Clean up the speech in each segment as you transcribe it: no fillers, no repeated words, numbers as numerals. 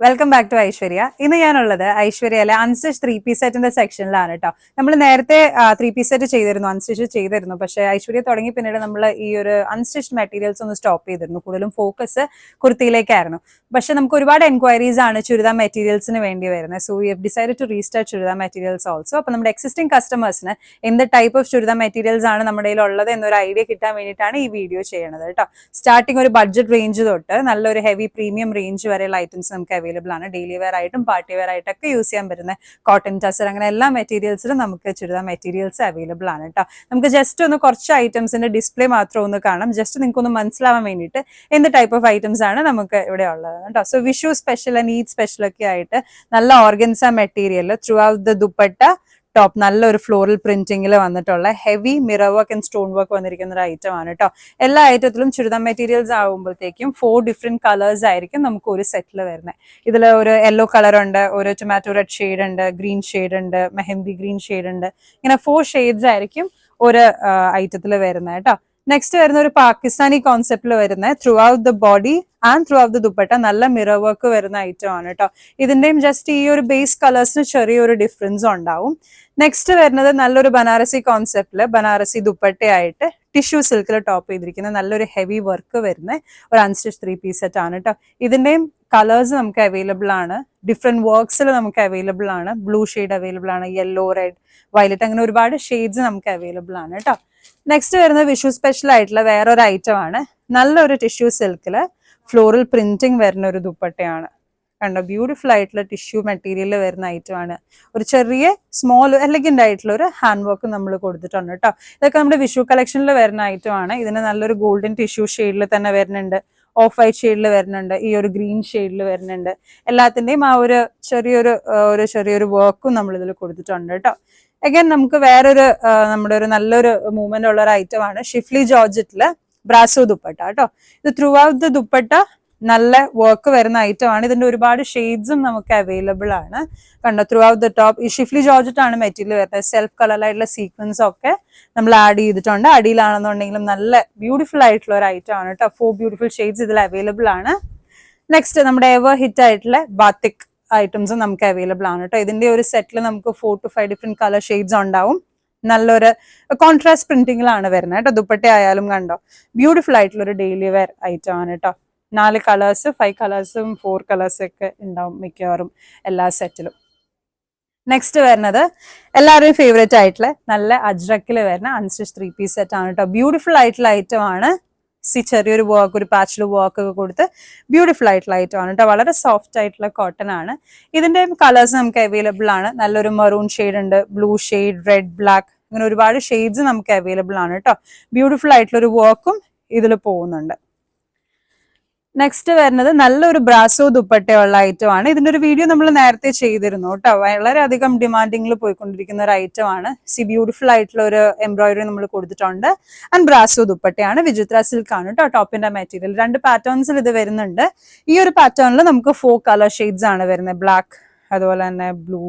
Welcome back to Aishwarya. ഇന്ന് ഞാനുള്ളത് ഐശ്വര്യയിലെ unstitch 3-piece സെറ്റിന്റെ സെക്ഷനിലാണ് കേട്ടോ. നമ്മൾ നേരത്തെ 3-piece സെറ്റ് ചെയ്തിരുന്നു, അൺസ്റ്റിച്ച് ചെയ്തിരുന്നു. പക്ഷേ ഐശ്വര്യ തുടങ്ങി പിന്നീട് നമ്മൾ ഈ ഒരു അൺസ്റ്റിച്ച് മെറ്റീരിയൽസ് ഒന്ന് സ്റ്റോപ്പ് ചെയ്തിരുന്നു. കൂടുതലും ഫോക്കസ് കുർത്തിയിലേക്കായിരുന്നു. പക്ഷെ നമുക്ക് ഒരുപാട് എൻക്വയറീസ് ആണ് ചുരിദാർ മെറ്റീരിയൽസിന് വേണ്ടി വരുന്നത്. So we have decided to restart churidar materials also. അപ്പോൾ നമ്മുടെ എക്സിസ്റ്റിംഗ് കസ്റ്റമേഴ്സിന് എന്ത് ടൈപ്പ് ഓഫ് ചുരിദാർ മെറ്റീരിയൽസ് ആണ് നമ്മുടെ ഉള്ളത് എന്നൊരു ഐഡിയ കിട്ടാൻ വേണ്ടിയിട്ടാണ് ഈ വീഡിയോ ചെയ്യണത് കേട്ടോ. സ്റ്റാർട്ടിംഗ് ഒരു ബഡ്ജറ്റ് റേഞ്ച് തൊട്ട് നല്ലൊരു ഹെവി പ്രീമിയം റേഞ്ച് വരെയുള്ള ഐറ്റംസ് നമുക്ക് അവൈലബിൾ ആണ്. ഡെയിലി വെയർ ആയിട്ടും പാർട്ടി വെയർ ആയിട്ടൊക്കെ യൂസ് ചെയ്യാൻ പറ്റുന്ന കോട്ടൺ ടസർ അങ്ങനെ എല്ലാ മെറ്റീരിയൽസിലും നമുക്ക് ചുരിദാർ മെറ്റീരിയൽസ് അവൈലബിൾ ആണ് കേട്ടോ. നമുക്ക് ജസ്റ്റ് ഒന്ന് കുറച്ച് ഐറ്റംസിന്റെ ഡിസ്പ്ലേ മാത്രം ഒന്ന് കാണാം, ജസ്റ്റ് നിങ്ങൾക്ക് ഒന്ന് മനസ്സിലാവാൻ വേണ്ടിയിട്ട് എന്ത് ടൈപ്പ് ഓഫ് ഐറ്റംസ് ആണ് നമുക്ക് ഇവിടെ ഉള്ളത് കേട്ടോ. So Vishu special and Eid special ഒക്കെ ആയിട്ട് നല്ല organza material through out the dupatta top നല്ലൊരു ഫ്ലോറൽ പ്രിന്റിംഗിൽ വന്നിട്ടുള്ള heavy mirror work and stone work വന്നിരിക്കുന്ന ഒരു ഐറ്റം ആണ് കേട്ടോ. എല്ലാ ഐറ്റത്തിലും ചുരിദാർ മെറ്റീരിയൽസ് ആകുമ്പോഴത്തേക്കും 4 ഡിഫറെന്റ് കളേഴ്സ് ആയിരിക്കും നമുക്ക് ഒരു സെറ്റിൽ വരുന്നത്. ഇതിൽ ഒരു യെല്ലോ കളർ ഉണ്ട്, ഒരു ടൊമാറ്റോ റെഡ് ഷെയ്ഡ് ഉണ്ട്, ഗ്രീൻ ഷെയ്ഡ് ഉണ്ട്, മെഹന്തി ഗ്രീൻ ഷെയ്ഡ് ഉണ്ട്. ഇങ്ങനെ 4 ഷെയ്ഡ്സ് ആയിരിക്കും ഒരു ഐറ്റത്തിൽ വരുന്നത് കേട്ടോ. നെക്സ്റ്റ് വരുന്ന ഒരു പാകിസ്ഥാനി കോൺസെപ്റ്റിൽ വരുന്ന through out the body and through out the dupatta നല്ല മിറർ വർക്ക് വരുന്ന ഐറ്റം ആണ് കേട്ടോ. ഇതിന്റെയും ജസ്റ്റ് ഈ ഒരു ബേസ് കളേഴ്സിന് ചെറിയൊരു ഡിഫറൻസ് ഉണ്ടാവും. നെക്സ്റ്റ് വരുന്നത് നല്ലൊരു ബനാറസി കോൺസെപ്റ്റില് ബനാറസി ദുപ്പട്ടയായിട്ട് ടിഷ്യൂ സിൽക്കിൽ ടോപ്പ് ചെയ്തിരിക്കുന്ന നല്ലൊരു ഹെവി വർക്ക് വരുന്ന ഒരു അൺസ്റ്റിച്ച് 3-piece സെറ്റ് ആണ് കേട്ടോ. ഇതിന്റെയും കളേഴ്സ് നമുക്ക് അവൈലബിൾ ആണ്, ഡിഫറെന്റ് വർക്ക്സിൽ നമുക്ക് അവൈലബിൾ ആണ്. ബ്ലൂ ഷെയ്ഡ് അവൈലബിൾ ആണ്, യെല്ലോ, റെഡ്, വയലറ്റ് അങ്ങനെ ഒരുപാട് ഷെയ്ഡ്സ് നമുക്ക് അവൈലബിൾ ആണ് കേട്ടോ. നെക്സ്റ്റ് വരുന്നത് വിഷു സ്പെഷ്യൽ ആയിട്ടുള്ള വേറൊരു ഐറ്റം ആണ്. നല്ലൊരു ടിഷ്യൂ സിൽക്കില് ഫ്ലോറൽ പ്രിന്റിംഗ് വരുന്ന ഒരു ദുപ്പട്ടയാണ് കണ്ടോ. ബ്യൂട്ടിഫുൾ ആയിട്ടുള്ള ടിഷ്യൂ മെറ്റീരിയൽ വരുന്ന ഐറ്റം ആണ്. ഒരു ചെറിയ സ്മോൾ എലഗന്റ് ആയിട്ടുള്ള ഒരു ഹാൻഡ് വർക്ക് നമ്മൾ കൊടുത്തിട്ടുണ്ട് കേട്ടോ. ഇതൊക്കെ നമ്മുടെ വിഷു കളക്ഷനിൽ വരുന്ന ഐറ്റം ആണ്. ഇതിന് നല്ലൊരു ഗോൾഡൻ ടിഷ്യൂ ഷെയ്ഡിൽ തന്നെ വരുന്നുണ്ട്, ഓഫ് വൈറ്റ് ഷെയ്ഡിൽ വരുന്നുണ്ട്, ഈ ഒരു ഗ്രീൻ ഷെയ്ഡിൽ വരുന്നുണ്ട്. എല്ലാത്തിന്റെയും ആ ഒരു ചെറിയൊരു വർക്കും നമ്മൾ ഇതിൽ കൊടുത്തിട്ടുണ്ട് കേട്ടോ. അഗൈൻ നമുക്ക് വേറൊരു നമ്മുടെ ഒരു നല്ലൊരു മൂവ്മെന്റ് ഉള്ള ഒരു ഐറ്റം ആണ് ഷിഫ്ലി ജോർജറ്റില് ബ്രാസോ ദുപ്പട്ട കേട്ടോ. ഇത് ത്രൂ ഔട്ട് ദ ദുപ്പട്ട നല്ല വർക്ക് വരുന്ന ഐറ്റം ആണ്. ഇതിന്റെ ഒരുപാട് ഷെയ്ഡ്സും നമുക്ക് അവൈലബിൾ ആണ് കണ്ടോ. ത്രൂ ഔട്ട് ദ ടോപ്പ് ഈ ഷിഫ്ലി ജോർജറ്റ് ആണ് മെറ്റീരിയൽ വരുന്നത്. സെൽഫ് കളറായിട്ടുള്ള സീക്വൻസ് ഒക്കെ നമ്മൾ ആഡ് ചെയ്തിട്ടുണ്ട്. അടിയിലാണെന്നുണ്ടെങ്കിലും നല്ല ബ്യൂട്ടിഫുൾ ആയിട്ടുള്ള ഒരു ഐറ്റം ആണ് കേട്ടോ. 4 ബ്യൂട്ടിഫുൾ ഷെയ്ഡ്സ് ഇതിൽ അവൈലബിൾ ആണ്. നെക്സ്റ്റ് നമ്മുടെ എവർ ഹിറ്റ് ആയിട്ടുള്ള ബാത്തിക് ഐറ്റംസും നമുക്ക് അവൈലബിൾ ആണ് കേട്ടോ. ഇതിന്റെ ഒരു സെറ്റിൽ നമുക്ക് 4 to 5 ഡിഫറെന്റ് കളർ ഷെയ്ഡ്സ് ഉണ്ടാവും. നല്ലൊരു കോൺട്രാസ്റ്റ് പ്രിന്റിംഗിലാണ് വരുന്നത് കേട്ടോ. ദുപ്പട്ട ആയാലും കണ്ടോ ബ്യൂട്ടിഫുൾ ആയിട്ടുള്ള ഒരു ഡെയിലി വെയർ ഐറ്റം ആണ് കേട്ടോ. 4 കളേഴ്സ് 5 കളേഴ്സും 4 കളേഴ്സും ഒക്കെ ഉണ്ടാവും മിക്കവാറും എല്ലാ സെറ്റിലും. നെക്സ്റ്റ് വരുന്നത് എല്ലാവരുടെയും ഫേവറേറ്റ് ആയിട്ടുള്ള നല്ല അജ്രക്കിൽ വരുന്ന അൺസ്റ്റിച്ച് 3-piece സെറ്റ് ആണ് കേട്ടോ. ബ്യൂട്ടിഫുൾ ആയിട്ടുള്ള ഐറ്റം ആണ്. ചെറിയൊരു വർക്ക്, ഒരു പാച്ചിൽ വർക്ക് ഒക്കെ കൊടുത്ത് ബ്യൂട്ടിഫുൾ ആയിട്ടുള്ള ഐറ്റം ആണ് കേട്ടോ. വളരെ സോഫ്റ്റ് ആയിട്ടുള്ള കോട്ടൺ ആണ്. ഇതിന്റെ കളേഴ്സ് നമുക്ക് അവൈലബിൾ ആണ്. നല്ലൊരു മറൂൺ ഷെയ്ഡ് ഉണ്ട്, ബ്ലൂ ഷെയ്ഡ്, റെഡ്, ബ്ലാക്ക് അങ്ങനെ ഒരുപാട് ഷെയ്ഡ്സ് നമുക്ക് അവൈലബിൾ ആണ് കേട്ടോ. ബ്യൂട്ടിഫുൾ ആയിട്ടുള്ള ഒരു വർക്കും ഇതിൽ പോകുന്നുണ്ട്. നെക്സ്റ്റ് വരുന്നത് നല്ലൊരു ബ്രാസോ ദുപ്പട്ടയുള്ള ഐറ്റം ആണ്. ഇതിന്റെ ഒരു വീഡിയോ നമ്മൾ നേരത്തെ ചെയ്തിരുന്നു കേട്ടോ. വളരെയധികം ഡിമാൻഡിങ്ങിൽ പോയിക്കൊണ്ടിരിക്കുന്ന ഒരു ഐറ്റം ആണ്. ബ്യൂട്ടിഫുൾ ആയിട്ടുള്ള ഒരു എംബ്രോയിഡറി നമ്മൾ കൊടുത്തിട്ടുണ്ട്. ആൻഡ് ബ്രാസോ ദുപ്പട്ടയാണ്, വിചിത്ര സിൽക്ക് ആണ് കേട്ടോ. ടോപ്പിന്റെ മെറ്റീരിയൽ 2 പാറ്റേൺസിൽ ഇത് വരുന്നുണ്ട്. ഈ ഒരു പാറ്റേണിൽ നമുക്ക് 4 കളർ ഷെയ്ഡ്സ് ആണ് വരുന്നത്. ബ്ലാക്ക്, അതുപോലെ തന്നെ ബ്ലൂ,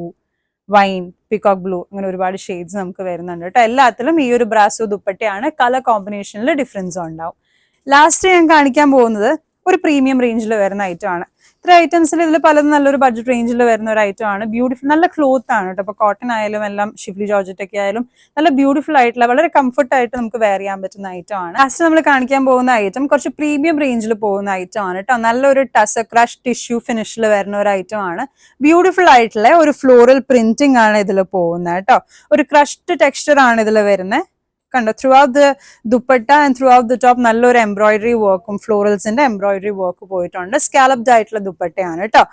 വൈൻ, പിക്കോക്ക് ബ്ലൂ അങ്ങനെ ഒരുപാട് ഷെയ്ഡ്സ് നമുക്ക് വരുന്നുണ്ട് കേട്ടോ. എല്ലാത്തിലും ഈ ഒരു ബ്രാസോ ദുപ്പട്ടയാണ്. കളർ കോമ്പിനേഷനിൽ ഡിഫറൻസ് ഉണ്ടാവും. ലാസ്റ്റ് ഞാൻ കാണിക്കാൻ പോകുന്നത് ഒരു പ്രീമിയം റേഞ്ചിൽ വരുന്ന ഐറ്റം ആണ്. ഇത്ര ഐറ്റംസിൽ ഇതിൽ പലതും നല്ലൊരു ബഡ്ജറ്റ് റേഞ്ചിൽ വരുന്ന ഒരു ഐറ്റം ആണ്. ബ്യൂട്ടിഫുൾ നല്ല ക്ലോത്ത് ആണ് കേട്ടോ. ഇപ്പൊ കോട്ടൺ ആയാലും എല്ലാം ഷിഫ്ലി ജോർജറ്റ് ഒക്കെ ആയാലും നല്ല ബ്യൂട്ടിഫുൾ ആയിട്ടുള്ള വളരെ കംഫർട്ട് ആയിട്ട് നമുക്ക് വെയർ ചെയ്യാൻ പറ്റുന്ന ഐറ്റം ആണ്. ലാസ്റ്റ് നമ്മൾ കാണിക്കാൻ പോകുന്ന ഐറ്റം കുറച്ച് പ്രീമിയം റേഞ്ചിൽ പോകുന്ന ഐറ്റം ആണ് കേട്ടോ. നല്ലൊരു ടസർ ക്രഷ് ടിഷ്യൂ ഫിനിഷിൽ വരുന്ന ഒരു ഐറ്റം ആണ്. ബ്യൂട്ടിഫുൾ ആയിട്ടുള്ള ഒരു ഫ്ലോറൽ പ്രിന്റിംഗ് ആണ് ഇതിൽ പോകുന്നത് കേട്ടോ. ഒരു ക്രഷ്ഡ് ടെക്സ്ചർ ആണ് ഇതിൽ വരുന്നത് കണ്ടോ. Through out the dupatta and through out the top നല്ലൊരു എംബ്രോയിഡറി വർക്കും ഫ്ലോറൽസിന്റെ എംബ്രോയിഡറി വർക്ക് പോയിട്ടുണ്ട്. സ്കാലപ്ഡ് ആയിട്ടുള്ള ദുപ്പട്ടയാണ് കേട്ടോ.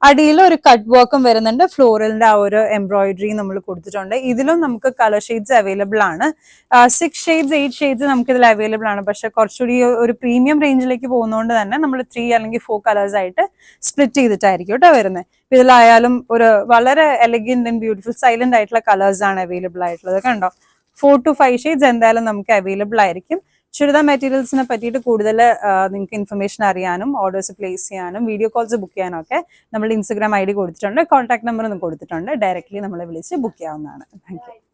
അടിയിൽ ഒരു കട്ട് വർക്കും വരുന്നുണ്ട്. ഫ്ലോറലിന്റെ ആ ഒരു എംബ്രോയിഡറി നമ്മൾ കൊടുത്തിട്ടുണ്ട്. ഇതിലും നമുക്ക് കളർ ഷെയ്ഡ്സ് അവൈലബിൾ ആണ്. 6 ഷെയ്ഡ്സ് 8 ഷെയ്ഡ്സ് നമുക്ക് ഇതിൽ അവൈലബിൾ ആണ്. പക്ഷെ കുറച്ചുകൂടി ഒരു പ്രീമിയം റേഞ്ചിലേക്ക് പോകുന്നതുകൊണ്ട് തന്നെ നമ്മൾ 3 അല്ലെങ്കിൽ 4 കളേഴ്സ് ആയിട്ട് സ്പ്ലിറ്റ് ചെയ്തിട്ടായിരിക്കും കേട്ടോ വരുന്നത്. ഇതിലായാലും ഒരു വളരെ എലഗന്റ് ആൻഡ് ബ്യൂട്ടിഫുൾ സൈലന്റ് ആയിട്ടുള്ള കളേഴ്സ് ആണ് അവൈലബിൾ ആയിട്ടുള്ളത് കണ്ടോ. 4 to 5 ഷെയ്ഡ്സ് എന്തായാലും നമുക്ക് അവൈലബിൾ ആയിരിക്കും. ചുരിദാർ മെറ്റീരിയൽസിനെ പറ്റിയിട്ട് കൂടുതൽ നിങ്ങൾക്ക് ഇൻഫർമേഷൻ അറിയാനും ഓർഡേഴ്സ് പ്ലേസ് ചെയ്യാനും വീഡിയോ കോൾസ് ബുക്ക് ചെയ്യാനും ഒക്കെ നമ്മൾ ഇൻസ്റ്റാഗ്രാം ID കൊടുത്തിട്ടുണ്ട്. കോൺടാക്ട് നമ്പർ കൊടുത്തിട്ടുണ്ട്. ഡയറക്റ്റ്ലി നമ്മളെ വിളിച്ച് ബുക്ക് ചെയ്യാവുന്നതാണ്. Thank you.